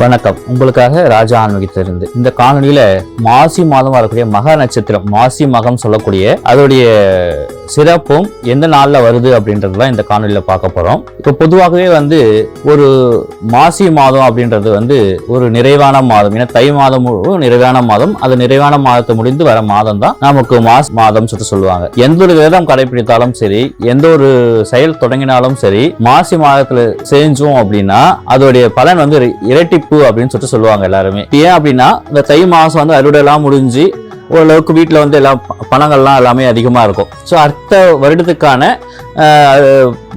வணக்கம். உங்களுக்காக ராஜா ஆன்மீகத்திலிருந்து இந்த காணொலியில மாசி மாதம் வரக்கூடிய மக நட்சத்திரம், மாசி மகம் சொல்லக்கூடிய அதோடைய சிறப்பும் எந்த நாள்ல வருது அப்படின்றதுதான் இந்த காணொலியில பார்க்க போறோம். இப்போ பொதுவாகவே ஒரு மாசி மாதம் அப்படின்றது ஒரு நிறைவான மாதம். ஏன்னா தை மாதம் நிறைவான மாதம், அது நிறைவான மாதத்தை முடிந்து வர மாதம் தான் நமக்கு மாசி மாதம் சொல்லுவாங்க. எந்த ஒரு விரதம் கடைபிடித்தாலும் சரி, எந்த ஒரு செயல் தொடங்கினாலும் சரி, மாசி மாதத்துல செஞ்சோம் அப்படின்னா அதோடைய பலன் இரட்டிப்பு அப்படின்னு சொல்லுவாங்க எல்லாருமே. ஏன் அப்படின்னா இந்த தை மாசம் அறுவடை எல்லாம் முடிஞ்சு ஓரளவுக்கு வீட்டுல எல்லாம் பணங்கள்லாம் எல்லாமே அதிகமா இருக்கும். ஸோ அடுத்த வருடத்துக்கான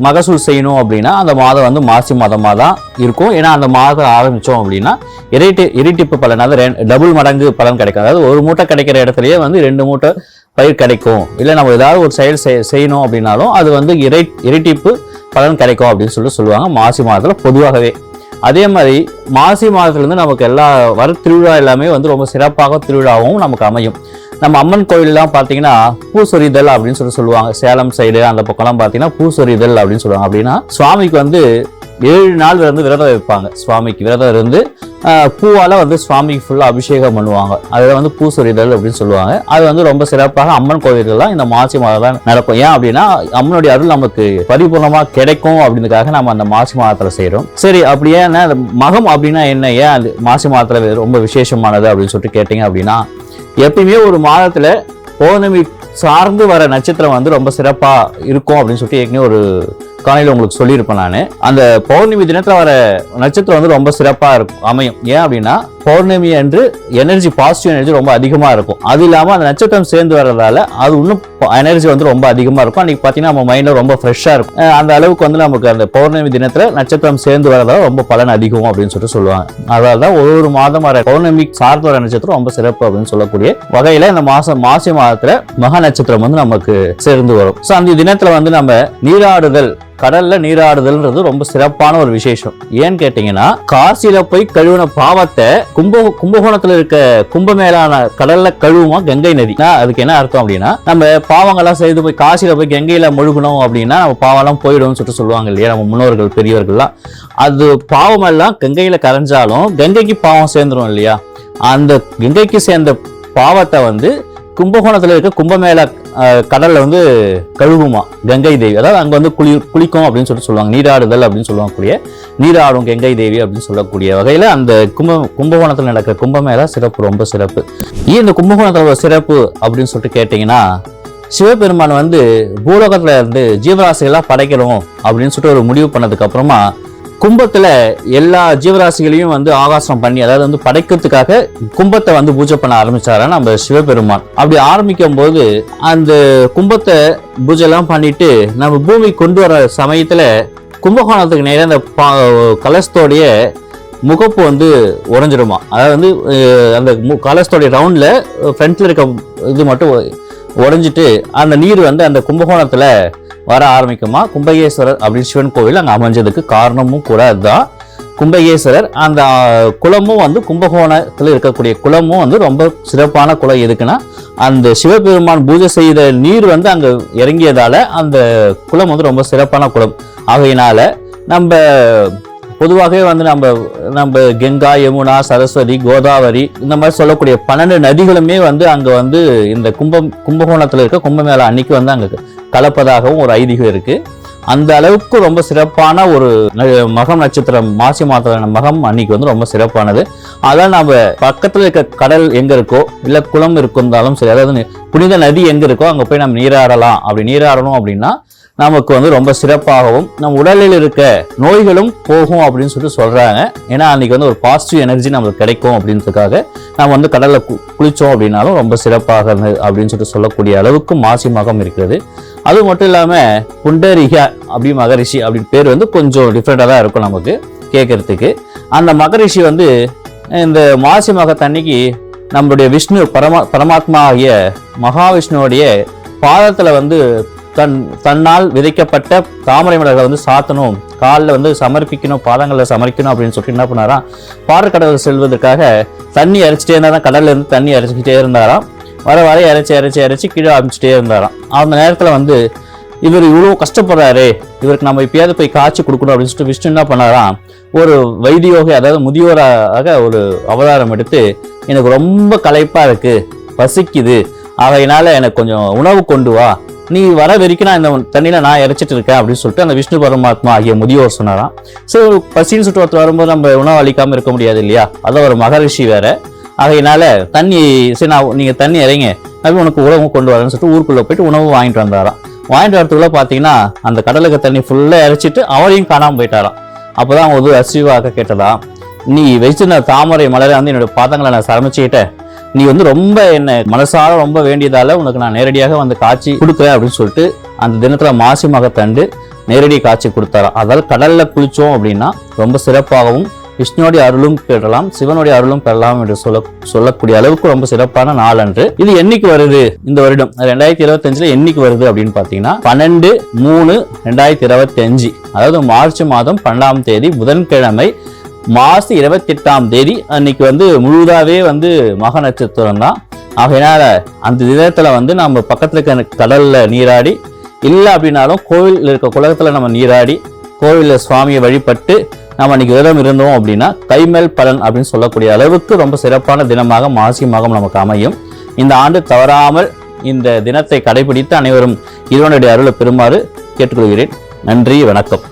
மகசூல் செய்யணும் அப்படின்னா அந்த மாதம் மாசி மாதமா தான் இருக்கும். ஏன்னா அந்த மாதம் ஆரம்பிச்சோம் அப்படின்னா இரட்டிப்பு பலன், அதாவது டபுள் மடங்கு பலன் கிடைக்கும். அதாவது ஒரு மூட்டை கிடைக்கிற இடத்துலயே 2 மூட்டை பயிர் கிடைக்கும். இல்லை நம்ம ஏதாவது ஒரு செயல் செய்யணும் அப்படின்னாலும் அது இரட்டிப்பு பலன் கிடைக்கும் அப்படின்னு சொல்லுவாங்க மாசி மாதத்துல பொதுவாகவே. அதே மாதிரி மாசி மாதத்துலேருந்து நமக்கு எல்லா திருவிழா எல்லாமே ரொம்ப சிறப்பாக திருவிழாவும் நமக்கு அமையும். நம்ம அம்மன் கோயிலெலாம் பார்த்தீங்கன்னா பூசொரிதல் அப்படின்னு சொல்லுவாங்க. சேலம் சைடு அந்த பக்கம்லாம் பார்த்தீங்கன்னா பூசொரிதல் அப்படின்னு சொல்லுவாங்க. அப்படின்னா சுவாமிக்கு 7 நாள் விரதம் வைப்பாங்க. சுவாமிக்கு விரதம் இருந்து பூவால் சுவாமிக்கு ஃபுல்லாக அபிஷேகம் பண்ணுவாங்க. அதில் பூசொரிதல் அப்படின்னு சொல்லுவாங்க. அது ரொம்ப சிறப்பாக அம்மன் கோயில்கள்லாம் இந்த மாசி மாதம் தான் நடக்கும். ஏன் அப்படின்னா அம்மனுடைய அருள் நமக்கு பரிபூர்ணமாக கிடைக்கும் அப்படின்றதுக்காக நம்ம அந்த மாசி மாதத்தில் செய்கிறோம். சரி, அப்படியே மகம் அப்படின்னா என்ன, ஏன் அது மாசி மாதத்தில் ரொம்ப விசேஷமானது அப்படின்னு சொல்லிட்டு கேட்டீங்க அப்படின்னா, எப்பயுமே ஒரு மாதத்தில் பௌர்ணமி சார்ந்து வர நட்சத்திரம் ரொம்ப சிறப்பா இருக்கும் அப்படின்னு சொல்லிட்டு ஏற்கனவே ஒரு காலையில் உங்களுக்கு சொல்லியிருப்பேன் நான். அந்த பௌர்ணமி தினத்துல வர நட்சத்திரம் ரொம்ப சிறப்பா இருக்கும் அமையும். ஏன் அப்படின்னா பௌர்ணமி அன்று பாசிட்டிவ் எனர்ஜி ரொம்ப அதிகமா இருக்கும். அது இல்லாம அந்த நட்சத்திரம் சேர்ந்து வர்றதால அது இன்னும் எனர்ஜி ரொம்ப அதிகமா இருக்கும். அன்னைக்கு பாத்தீங்கன்னா நம்ம மைண்ட்ல ரொம்ப ஃப்ரெஷ்ஷா இருக்கும். அந்த அளவுக்கு நமக்கு அந்த பௌர்ணமி தினத்துல நட்சத்திரம் சேர்ந்து வரதால ரொம்ப பலன் அதிகம் அப்படின்னு சொல்லுவாங்க. அதனாலதான் ஒரு மாதம் வர பௌர்ணமி சார்ந்து வர நட்சத்திரம் ரொம்ப சிறப்பு அப்படின்னு சொல்லக்கூடிய வகையில இந்த மாசி மாதத்துல மக நட்சத்திரம் நமக்கு சேர்ந்து வரும். ஸோ அந்த தினத்துல நம்ம நீராடுதல், கடல்ல நீராடுதல்ன்றது ரொம்ப சிறப்பான ஒரு விசேஷம். ஏன்னு கேட்டீங்கன்னா காசியில போய் கழுவுன பாவத்தை கும்பகோணத்துல இருக்க கும்பமேளான கடல்ல கழுவுமா கங்கை நதி. அதுக்கு என்ன அர்த்தம் அப்படின்னா, நம்ம பாவங்கள்லாம் செய்து போய் காசியில போய் கங்கையில முழுகணும் அப்படின்னா நம்ம பாவம் எல்லாம் போயிடும் சொல்லுவாங்க இல்லையா நம்ம முன்னோர்கள் பெரியவர்கள்லாம். அது பாவம் எல்லாம் கங்கையில கரைஞ்சாலும் கங்கைக்கு பாவம் சேர்ந்துரும் இல்லையா. அந்த கங்கைக்கு சேர்ந்த பாவத்தை கும்பகோணத்துல இருக்க கும்பமேளா கடல்ல கழுவுமா கங்கை தேவி. அதாவது அங்க குளிக்கும் அப்படின்னு சொல்லுவாங்க. நீராடுதல் அப்படின்னு சொல்லுவாங்க. நீராடும் கங்கை தேவி அப்படின்னு சொல்லக்கூடிய வகையில அந்த கும்பகோணத்துல நடக்கிற கும்பமேளா சிறப்பு, ரொம்ப சிறப்பு. ஏன் இந்த கும்பகோணத்துல சிறப்பு அப்படின்னு சொல்லிட்டு கேட்டீங்கன்னா, சிவபெருமான் பூலோகத்துல ஜீவராசிகளா படைக்கணும் அப்படின்னு சொல்லிட்டு ஒரு முடிவு பண்ணதுக்கு அப்புறமா கும்பத்துல எல்லா ஜீவராசிகளையும் ஆகாசம் பண்ணி, அதாவது படைக்கிறதுக்காக கும்பத்தை பூஜை பண்ண ஆரம்பிச்சாரா நம்ம சிவபெருமான். அப்படி ஆரம்பிக்கும் போது அந்த கும்பத்தை பூஜை எல்லாம் பண்ணிட்டு நம்ம பூமி கொண்டு வர சமயத்துல கும்பகோணத்துக்கு நேரம் அந்த கலசத்தோடைய முகப்பு உறைஞ்சிருமா. அதாவது அந்த கலசத்தோடைய ரவுண்ட்ல ஃப்ரண்ட்ல இருக்க இது மட்டும் உடைஞ்சிட்டு அந்த நீர் அந்த கும்பகோணத்துல வர ஆரம்பிக்குமா. கும்பகேஸ்வரர் அப்படின்னு சிவன் கோவில் அங்கே அமைஞ்சதுக்கு காரணமும் கூட அதுதான். கும்பகேஸ்வரர் அந்த குளமும் கும்பகோணத்தில் இருக்கக்கூடிய குளமும் ரொம்ப சிறப்பான குளம். எதுக்குன்னா அந்த சிவபெருமான் பூஜை செய்த நீர் அங்கே இறங்கியதால அந்த குளம் ரொம்ப சிறப்பான குளம். ஆகையினால நம்ம பொதுவாகவே நம்ம கங்கா, யமுனா, சரஸ்வதி, கோதாவரி இந்த மாதிரி சொல்லக்கூடிய 12 நதிகளுமே அங்க இந்த கும்பகோணத்துல இருக்க கும்பமேளா அன்னைக்கு அங்க கலப்பதாகவும் ஒரு ஐதீகம் இருக்கு. அந்த அளவுக்கு ரொம்ப சிறப்பான ஒரு மகம் நட்சத்திரம் மாசி மாதத்துல மகம் அன்னைக்கு ரொம்ப சிறப்பானது. அதான் நம்ம பக்கத்துல இருக்க கடல் எங்க இருக்கோ இல்ல குளம் இருந்தாலும் சரி, அதாவது புனித நதி எங்க இருக்கோ அங்க போய் நம்ம நீராடலாம். அப்படி நீராடணும் அப்படின்னா நமக்கு ரொம்ப சிறப்பாகவும் நம்ம உடலில் இருக்க நோய்களும் போகும் அப்படின்னு சொல்றாங்க. ஏன்னா அன்னைக்கு ஒரு பாசிட்டிவ் எனர்ஜி நமக்கு கிடைக்கும் அப்படின்றதுக்காக நம்ம கடல்ல குளிச்சோம் அப்படின்னாலும் ரொம்ப சிறப்பாக அப்படின்னு சொல்லக்கூடிய அளவுக்கு மாசி மகம் இருக்கிறது. அது மட்டும் இல்லாம புண்டரிகா அப்படி மகரிஷி அப்படின்னு பேர் கொஞ்சம் டிஃப்ரெண்டா தான் இருக்கும் நமக்கு கேட்கறதுக்கு. அந்த மகரிஷி இந்த மாசி மகத்தன்னைக்கு நம்மளுடைய விஷ்ணு பரமாத்மா ஆகிய மகாவிஷ்ணுவோடைய பாதத்துல தன்னால் விதைக்கப்பட்ட தாமரை மலர்களை சாத்தணும், காலில் சமர்ப்பிக்கணும், பாதங்களை சமர்ப்பிக்கணும் அப்படின்னு சொல்லிட்டு என்ன பண்ணாராம், பாறைக்கடல் செல்வதற்காக தண்ணி இறைச்சிட்டே இருந்தாராம். கடல்ல இருந்து தண்ணி இறைச்சிக்கிட்டே இருந்தாராம். வர இறைச்சி கீழே அமைச்சிட்டே இருந்தாராம். அந்த நேரத்தில் இவர் இவ்வளவு கஷ்டப்படுறாரு, இவருக்கு நம்ம எப்பயாவது போய் காட்சி கொடுக்கணும் அப்படின்னு சொல்லிட்டு விஷ்ணு என்ன பண்ணாராம், ஒரு வைத்தியோகி அதாவது முதியோராக ஒரு அவதாரம் எடுத்து, எனக்கு ரொம்ப களைப்பா இருக்கு, பசிக்குது, அவையினால எனக்கு கொஞ்சம் உணவு கொண்டு வா, நீ வர வரைக்கும் நான் இந்த தண்ணியில நான் இறைச்சிட்டு இருக்கேன் அப்படின்னு சொல்லிட்டு அந்த விஷ்ணு பரமாத்மா ஆகிய முதியோர் சொன்னாராம். ஸோ பசின்னு சொல்லிட்டு ஒருத்தர் வரும்போது நம்ம உணவு அளிக்காம இருக்க முடியாது இல்லையா, அதான் ஒரு மகரிஷி வேற. ஆகையினால தண்ணி சரி நான் நீங்க தண்ணி இறங்க அப்படி உனக்கு உணவு கொண்டு வரேன்னு சொல்லிட்டு ஊருக்குள்ள போயிட்டு உணவு வாங்கிட்டு வந்தாராம். வாங்கிட்டு வரதுக்குள்ள பாத்தீங்கன்னா அந்த கடலுக்கு தண்ணி ஃபுல்லா இறைச்சிட்டு அவரையும் காணாம போயிட்டாராம். அப்பதான் ஒரு அசிவாக கேட்டதா, நீ வச்சிருந்த தாமரை மலரை வந்து என்னோட பாதங்களை நான் சமைச்சுக்கிட்டேன், நீ வந்து ரொம்ப என்ன மனசார ரொம்ப வேண்டியதால உனக்கு நான் நேரடியாக வந்து காட்சி கொடுக்குறேன் அப்படின்னு சொல்லிட்டு அந்த தினத்துல மாசி மகத்தண்டு நேரடி காட்சி கொடுத்தாராம். அதாவது கடல்ல குளிச்சோம் அப்படின்னா ரொம்ப சிறப்பாகவும் விஷ்ணுவோடைய அருளும் பெறலாம், சிவனுடைய அருளும் பெறலாம் என்று சொல்லக்கூடிய அளவுக்கு ரொம்ப சிறப்பான நாள் அன்று. இது என்னைக்கு வருது இந்த வருடம் 2025 என்னைக்கு வருது அப்படின்னு பாத்தீங்கன்னா 12/3/2025, அதாவது மார்ச் மாதம் 12ஆம் தேதி புதன்கிழமை மாசி 28ஆம் தேதி அன்னைக்கு வந்து முழுதாவே வந்து மக நட்சத்திரம் தான். ஆகையினால அந்த தினத்துல வந்து நம்ம பக்கத்துல இருக்க கடல்ல நீராடி, இல்லை அப்படின்னாலும் கோவில் இருக்க குளத்துல நம்ம நீராடி கோவில்ல சுவாமியை வழிபட்டு நம்ம அன்னைக்கு விரதம் இருந்தோம் அப்படின்னா கைமேல் பலன் அப்படின்னு சொல்லக்கூடிய அளவுக்கு ரொம்ப சிறப்பான தினமாக மாசி மகம் நமக்கு அமையும். இந்த ஆண்டு தவறாமல் இந்த தினத்தை கடைபிடித்து அனைவரும் இறைவனுடைய அருளை பெறுமாறு கேட்டுக்கொள்கிறேன். நன்றி, வணக்கம்.